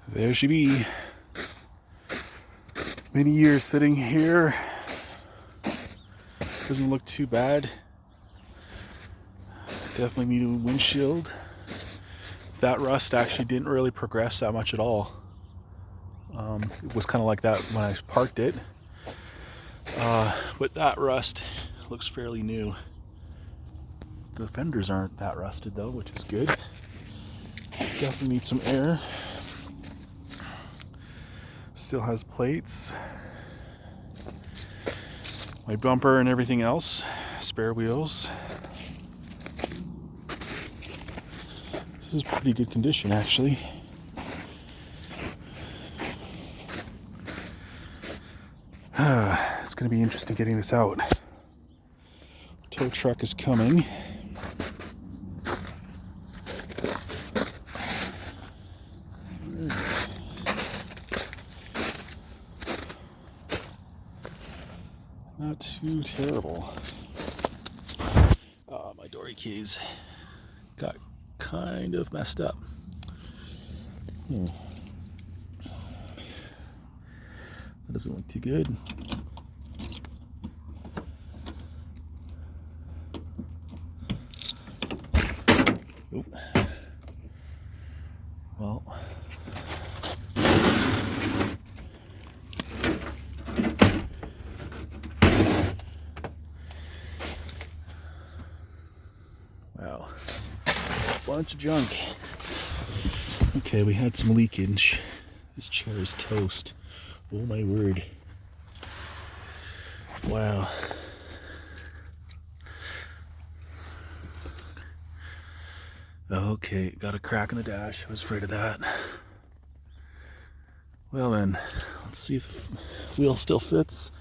There she be. Many years sitting here. Doesn't look too bad. Definitely need a windshield. That rust actually didn't really progress that much at all. It was kind of like that when I parked it. But that rust looks fairly new. The fenders aren't that rusted though, which is good. Definitely need some air. Still has plates. My bumper and everything else. Spare wheels. This is pretty good condition actually. It's going to be interesting getting this out. Tow truck is coming. Not too terrible. My dory keys got kind of messed up. That doesn't look too good. Oop. Well. Wow. Bunch of junk. Okay, we had some leakage. This chair is toast. Oh my word. Wow. Okay, got a crack in the dash. I was afraid of that. Well then, let's see if the wheel still fits.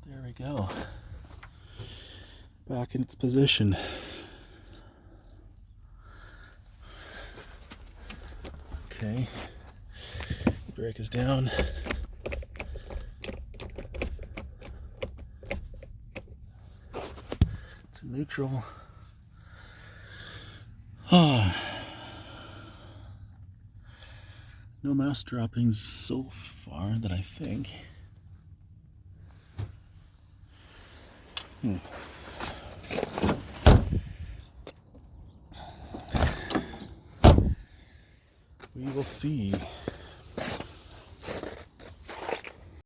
There we go. Back in its position. Okay. Brake is down. It's in neutral. No mouse droppings so far that I think. We will see.